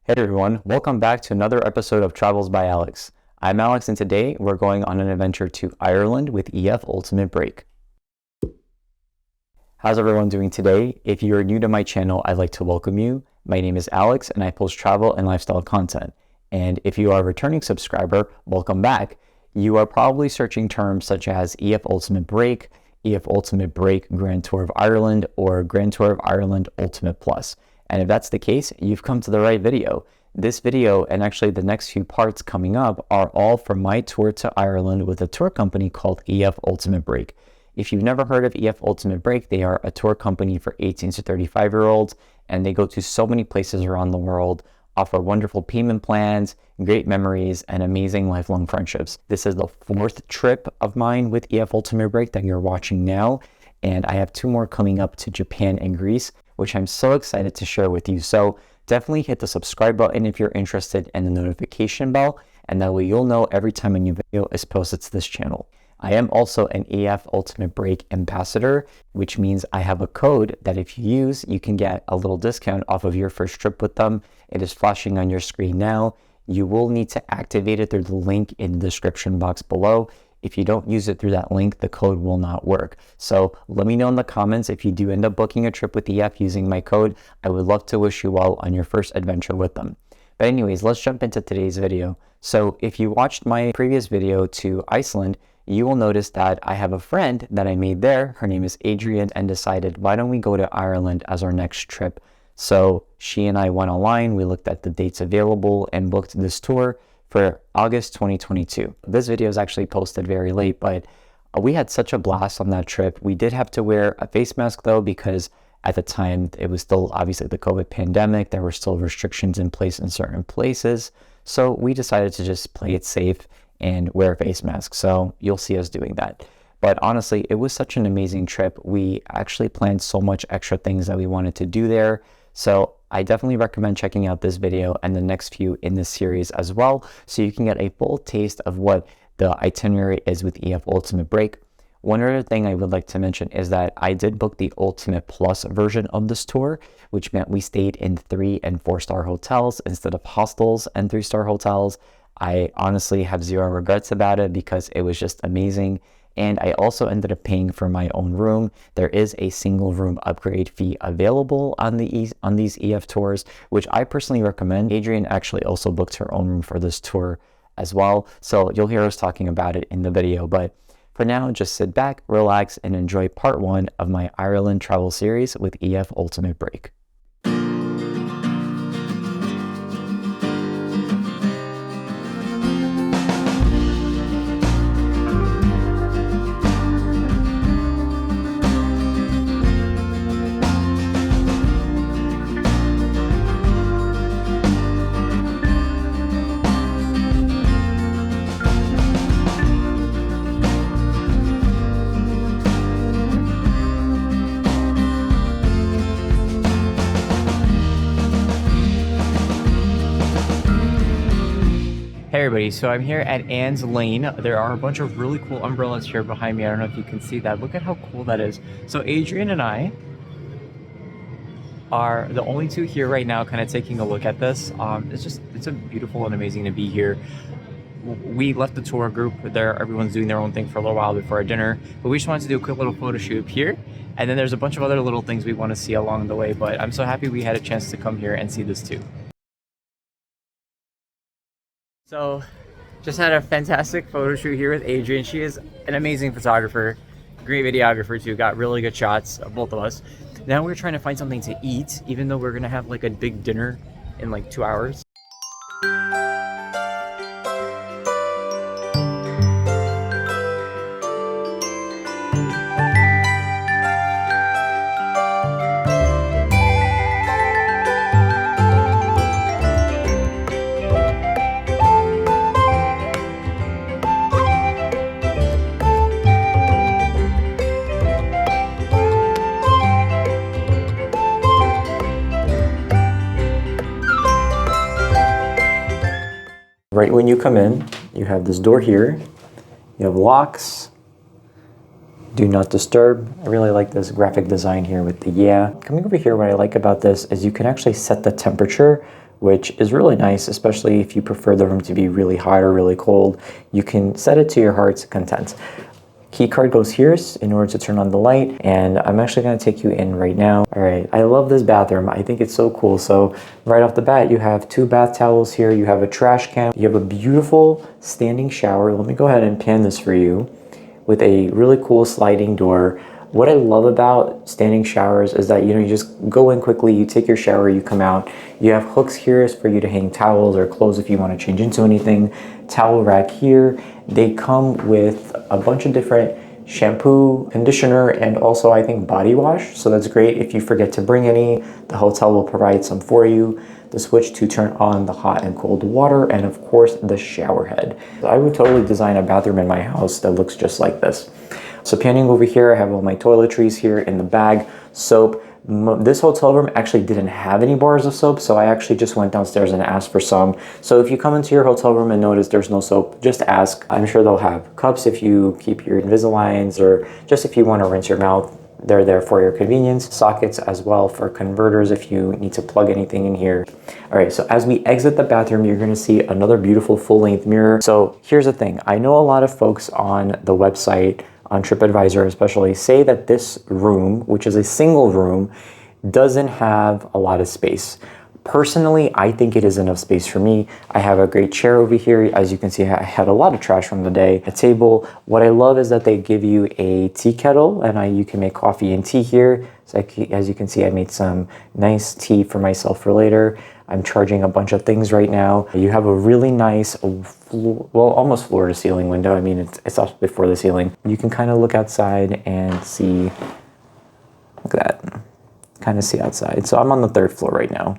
Hey everyone, welcome back to another episode of Travels by Alex. I'm Alex and today we're going on an adventure to Ireland with EF Ultimate Break. How's everyone doing today? If you're new to my channel, I'd like to welcome you. My name is Alex and I post travel and lifestyle content. And if you are a returning subscriber, welcome back. You are probably searching terms such as EF Ultimate Break, EF Ultimate Break Grand Tour of Ireland, or Grand Tour of Ireland Ultimate Plus. And if that's the case, you've come to the right video. This video, and actually the next few parts coming up, are all from my tour to Ireland with a tour company called EF Ultimate Break. If you've never heard of EF Ultimate Break, they are a tour company for 18 to 35-year-olds, and they go to so many places around the world, offer wonderful payment plans, great memories, and amazing lifelong friendships. This is the fourth trip of mine with EF Ultimate Break that you're watching now, and I have two more coming up to Japan and Greece, which I'm so excited to share with you. So definitely hit the subscribe button if you're interested and the notification bell, and that way you'll know every time a new video is posted to this channel. I am also an EF Ultimate Break ambassador, which means I have a code that if you use, you can get a little discount off of your first trip with them. It is flashing on your screen now. You will need to activate it through the link in the description box below. If you don't use it through that link, the code will not work. So let me know in the comments if you do end up booking a trip with EF using my code. I would love to wish you well on your first adventure with them. But anyways, let's jump into today's video. So if you watched my previous video to Iceland, you will notice that I have a friend that I made there. Her name is Adrienne, and decided, why don't we go to Ireland as our next trip? So she and I went online, we looked at the dates available and booked this tour for August 2022. This video is actually posted very late, but we had such a blast on that trip. We did have to wear a face mask though, because at the time it was still obviously the COVID pandemic. There were still restrictions in place in certain places. So we decided to just play it safe and wear a face mask. So you'll see us doing that. But honestly, it was such an amazing trip. We actually planned so much extra things that we wanted to do there. So I definitely recommend checking out this video and the next few in this series as well, so you can get a full taste of what the itinerary is with EF Ultimate Break. One other thing I would like to mention is that I did book the Ultimate Plus version of this tour, which meant we stayed in 3- and 4-star hotels instead of hostels and 3-star hotels. I honestly have zero regrets about it because it was just amazing. And I also ended up paying for my own room. There is a single room upgrade fee available on these EF tours, which I personally recommend. Adrienne actually also booked her own room for this tour as well. So you'll hear us talking about it in the video. But for now, just sit back, relax, and enjoy part 1 of my Ireland travel series with EF Ultimate Break. Hey everybody, so I'm here at Anne's Lane. There are a bunch of really cool umbrellas here behind me. I don't know if you can see that. Look at how cool that is. So Adrienne and I are the only two here right now kind of taking a look at this. It's a beautiful and amazing to be here. We left the tour group there. Everyone's doing their own thing for a little while before our dinner, but we just wanted to do a quick little photo shoot here. And then there's a bunch of other little things we want to see along the way, but I'm so happy we had a chance to come here and see this too. So, just had a fantastic photo shoot here with Adrienne. She is an amazing photographer, great videographer too, got really good shots of both of us. Now we're trying to find something to eat, even though we're gonna have like a big dinner in like 2 hours. Right when you come in, you have this door here. You have locks. Do not disturb. I really like this graphic design here with the yeah. Coming over here, what I like about this is you can actually set the temperature which is really nice, especially if you prefer the room to be really hot or really cold. You can set it to your heart's content. Key card goes here in order to turn on the light, and I'm actually going to take you in right now. All right, I love this bathroom. I think it's so cool. So right off the bat, you have 2 bath towels here. You have a trash can. You have a beautiful standing shower. Let me go ahead and pan this for you with a really cool sliding door. What I love about standing showers is that, you just go in quickly, you take your shower, you come out. You have hooks here for you to hang towels or clothes if you want to change into anything. Towel rack here. They come with a bunch of different shampoo, conditioner, and also I think body wash. So that's great if you forget to bring any. The hotel will provide some for you. The switch to turn on the hot and cold water, and of course the shower head. I would totally design a bathroom in my house that looks just like this. So panning over here, I have all my toiletries here in the bag, soap. This hotel room actually didn't have any bars of soap, so I actually just went downstairs and asked for some. So if you come into your hotel room and notice there's no soap, just ask. I'm sure they'll have cups if you keep your Invisaligns, or just if you want to rinse your mouth. They're there for your convenience. Sockets as well for converters if you need to plug anything in here. All right, so as we exit the bathroom, you're gonna see another beautiful full-length mirror. So here's the thing. I know a lot of folks on the website, on TripAdvisor especially, say that this room, which is a single room, doesn't have a lot of space. Personally, I think it is enough space for me. I have a great chair over here. As you can see, I had a lot of trash from the day. A table. What I love is that they give you a tea kettle, and you can make coffee and tea here. So as you can see, I made some nice tea for myself for later. I'm charging a bunch of things right now. You have a really nice, almost floor to ceiling window. I mean, it's up before the ceiling. You can kind of look outside and see, look at that, kind of see outside. So I'm on the 3rd floor right now.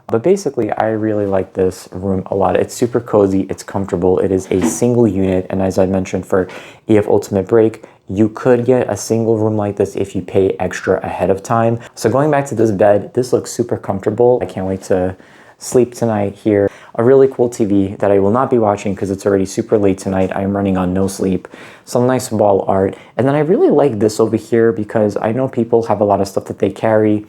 But basically, I really like this room a lot. It's super cozy, it's comfortable, it is a single unit, and as I mentioned for EF Ultimate Break, you could get a single room like this if you pay extra ahead of time. So going back to this bed, this looks super comfortable. I can't wait to sleep tonight here. A really cool TV that I will not be watching because it's already super late tonight. I'm running on no sleep. Some nice wall art. And then I really like this over here because I know people have a lot of stuff that they carry,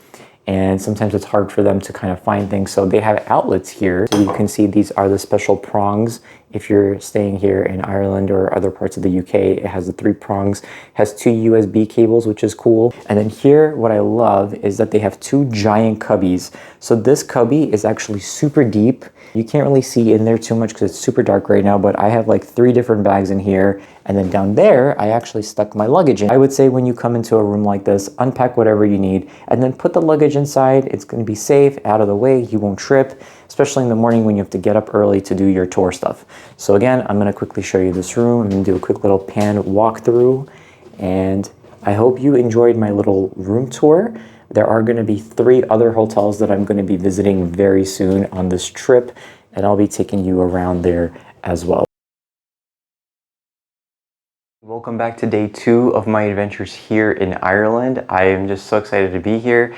and sometimes it's hard for them to kind of find things. So they have outlets here. So you can see these are the special prongs. If you're staying here in Ireland or other parts of the UK, it has the 3 prongs, has 2 USB cables, which is cool. And then here, what I love is that they have 2 giant cubbies. So this cubby is actually super deep. You can't really see in there too much because it's super dark right now, but I have like 3 different bags in here. And then down there, I actually stuck my luggage in. I would say when you come into a room like this, unpack whatever you need and then put the luggage inside. It's going to be safe, out of the way, you won't trip, especially in the morning when you have to get up early to do your tour stuff. So again, I'm going to quickly show you this room. I'm going to do a quick little pan walkthrough, and I hope you enjoyed my little room tour. There are going to be 3 other hotels that I'm going to be visiting very soon on this trip, and I'll be taking you around there as well. Welcome back to day 2 of my adventures here in Ireland. I am just so excited to be here.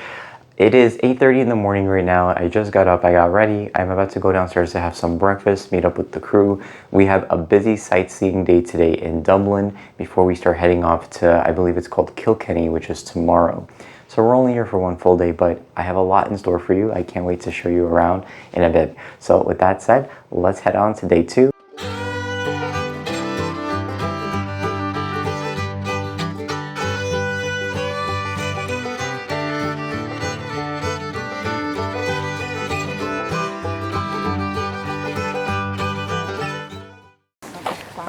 It is 8:30 in the morning right now. I just got up, I got ready. I'm about to go downstairs to have some breakfast, meet up with the crew. We have a busy sightseeing day today in Dublin before we start heading off to, I believe it's called Kilkenny, which is tomorrow. So we're only here for 1 full day, but I have a lot in store for you. I can't wait to show you around in a bit. So with that said, let's head on to day 2.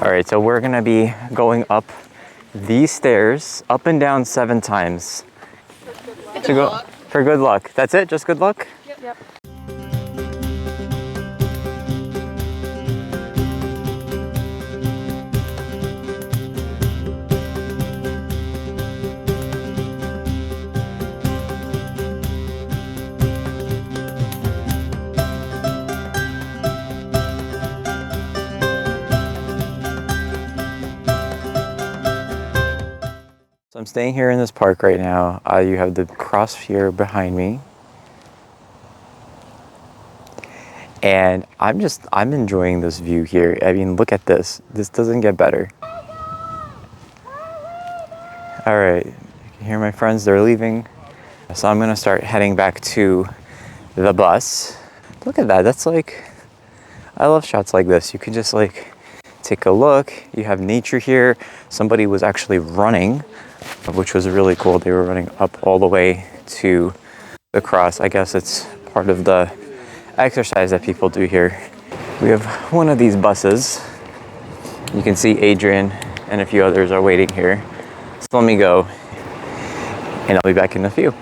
All right, so we're gonna be going up these stairs, up and down 7 times. To go for good luck. That's it? Just good luck? Yep. So I'm staying here in this park right now. You have the cross here behind me. And I'm enjoying this view here. I mean, look at this. This doesn't get better. All right, you can hear my friends, they're leaving. So I'm gonna start heading back to the bus. Look at that. That's like, I love shots like this. You can just like take a look. You have nature here. Somebody was actually running, which was really cool. They were running up all the way to the cross. I guess it's part of the exercise that people do here. We have one of these buses. You can see Adrian and a few others are waiting here. So let me go and I'll be back in a few.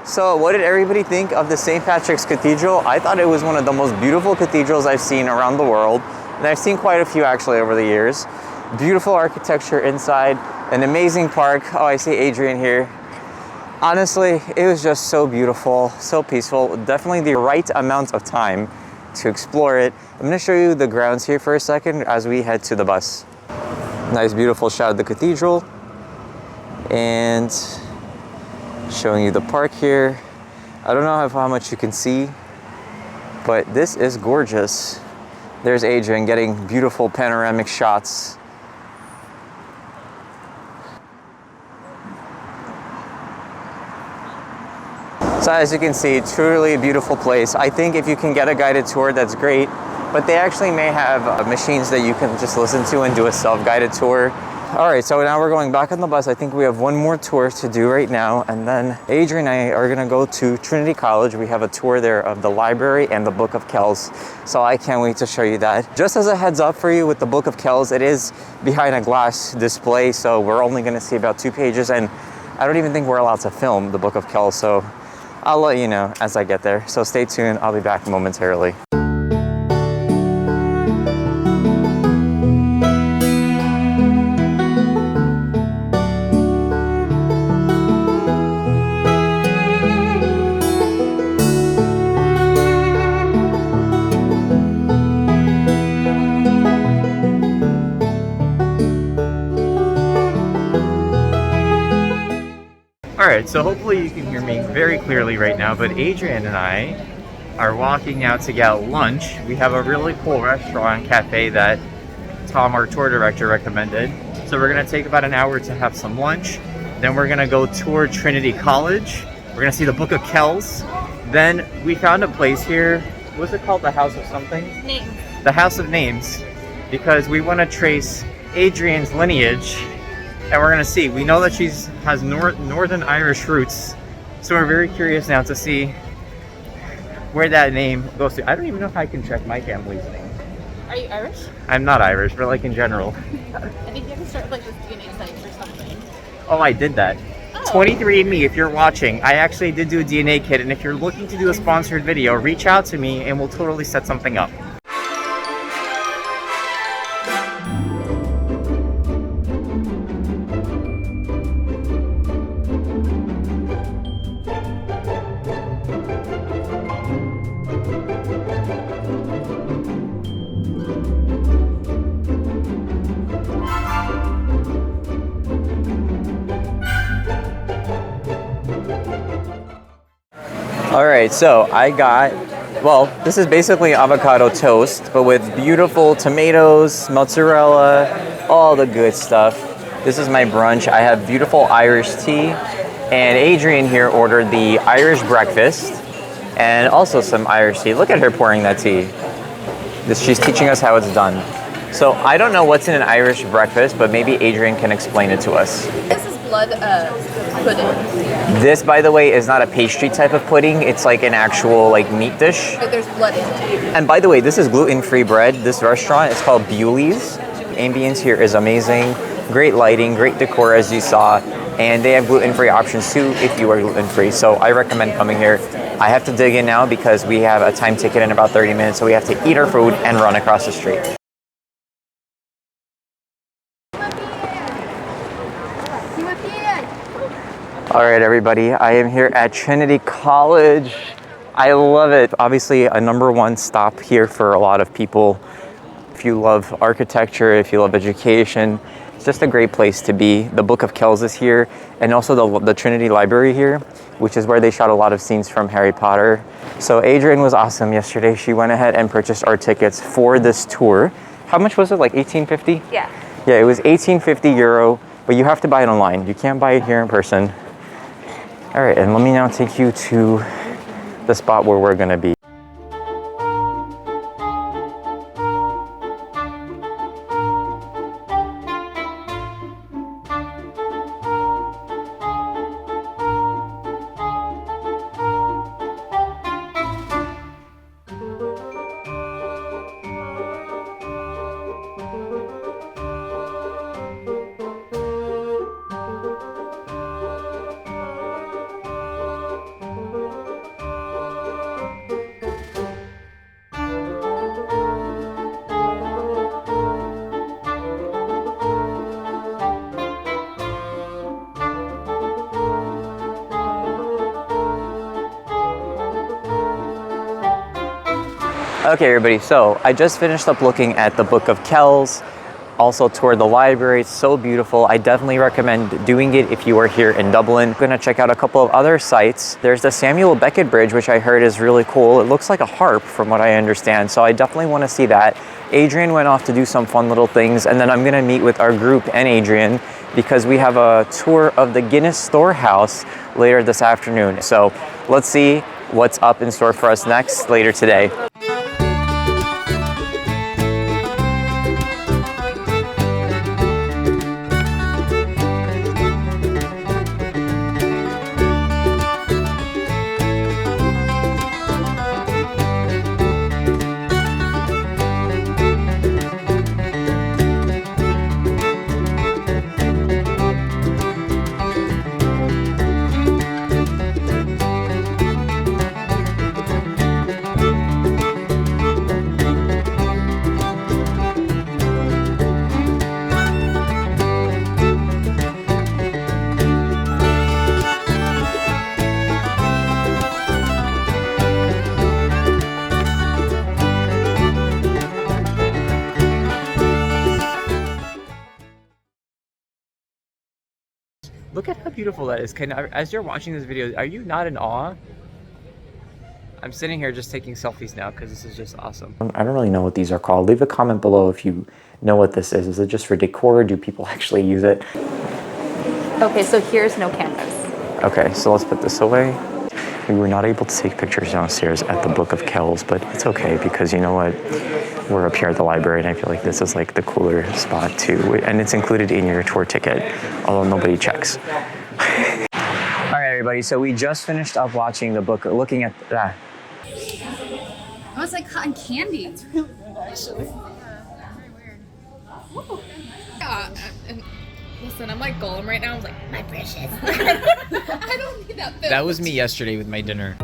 So what did everybody think of the St. Patrick's Cathedral? I thought it was one of the most beautiful cathedrals I've seen around the world. And I've seen quite a few actually over the years. Beautiful architecture inside, an amazing park. Oh, I see Adrian here. Honestly, it was just so beautiful, so peaceful. Definitely the right amount of time to explore it. I'm gonna show you the grounds here for a second as we head to the bus. Nice, beautiful shot of the cathedral. And showing you the park here. I don't know how much you can see, but this is gorgeous. There's Adrian getting beautiful panoramic shots. So as you can see, truly a beautiful place. I think if you can get a guided tour, that's great, but they actually may have machines that you can just listen to and do a self-guided tour. All right, so now we're going back on the bus. I think we have one more tour to do right now, and then Adrian and I are gonna go to Trinity College. We have a tour there of the library and the Book of Kells, so I can't wait to show you that. Just as a heads up for you with the Book of Kells, it is behind a glass display, so we're only gonna see about 2 pages, and I don't even think we're allowed to film the Book of Kells, so I'll let you know as I get there. So stay tuned, I'll be back momentarily. Alright, so hopefully you can hear me very clearly right now, but Adrian and I are walking out to get lunch. We have a really cool restaurant, cafe that Tom, our tour director, recommended. So we're gonna take about an hour to have some lunch. Then we're gonna go tour Trinity College. We're gonna see the Book of Kells. Then we found a place here. What's it called? The House of something? Names. The House of Names. Because we wanna trace Adrian's lineage. And we're gonna see, we know that she has Northern Irish roots. So we're very curious now to see where that name goes to. I don't even know if I can check my family's name. Are you Irish? I'm not Irish, but like in general. I think you have to start like with DNA sites or something. Oh, I did that. Oh. 23andMe, if you're watching, I actually did do a DNA kit, and if you're looking to do a sponsored video, reach out to me and we'll totally set something up. Alright, so I got, well, this is basically avocado toast, but with beautiful tomatoes, mozzarella, all the good stuff. This is my brunch. I have beautiful Irish tea, and Adrian here ordered the Irish breakfast, and also some Irish tea. Look at her pouring that tea. She's teaching us how it's done. So I don't know what's in an Irish breakfast, but maybe Adrian can explain it to us. This is blood pudding. This, by the way, is not a pastry type of pudding. It's like an actual like meat dish. But there's blood in it. And by the way, this is gluten-free bread. This restaurant is called Bewley's. Ambience here is amazing. Great lighting, great decor as you saw. And they have gluten-free options too if you are gluten-free. So I recommend coming here. I have to dig in now because we have a time ticket in about 30 minutes. So we have to eat our food and run across the street. All right, everybody, I am here at Trinity College. I love it. Obviously, a #1 stop here for a lot of people. If you love architecture, if you love education, it's just a great place to be. The Book of Kells is here, and also the Trinity Library here, which is where they shot a lot of scenes from Harry Potter. So Adrian was awesome yesterday. She went ahead and purchased our tickets for this tour. How much was it, like 18.50? Yeah. Yeah, it was 18.50 euro, but you have to buy it online. You can't buy it here in person. All right, and let me now take you to the spot where we're gonna be. Okay, everybody, so I just finished up looking at the Book of Kells, also toured the library. It's so beautiful. I definitely recommend doing it if you are here in Dublin. I'm gonna check out a couple of other sites. There's the Samuel Beckett Bridge, which I heard is really cool. It looks like a harp from what I understand, so I definitely wanna see that. Adrian went off to do some fun little things, and then I'm gonna meet with our group and Adrian because we have a tour of the Guinness Storehouse later this afternoon. So let's see what's up in store for us next later today. Look at how beautiful that is. As you're watching this video, are you not in awe? I'm sitting here just taking selfies now because this is just awesome. I don't really know what these are called. Leave a comment below if you know what this is. Is it just for decor? Do people actually use it? Okay, so here's no cameras. Okay, so let's put this away. We were not able to take pictures downstairs at the Book of Kells, but it's okay because you know what? We're up here at the library and I feel like this is like the cooler spot too. And it's included in your tour ticket, although nobody checks. All right, everybody, so we just finished up watching the book, looking at that. Oh, it's like cotton candy. It's really good, actually. Yeah, very weird. And listen, I'm like Gollum right now. I was like, my precious. I don't need that. That was me yesterday with my dinner.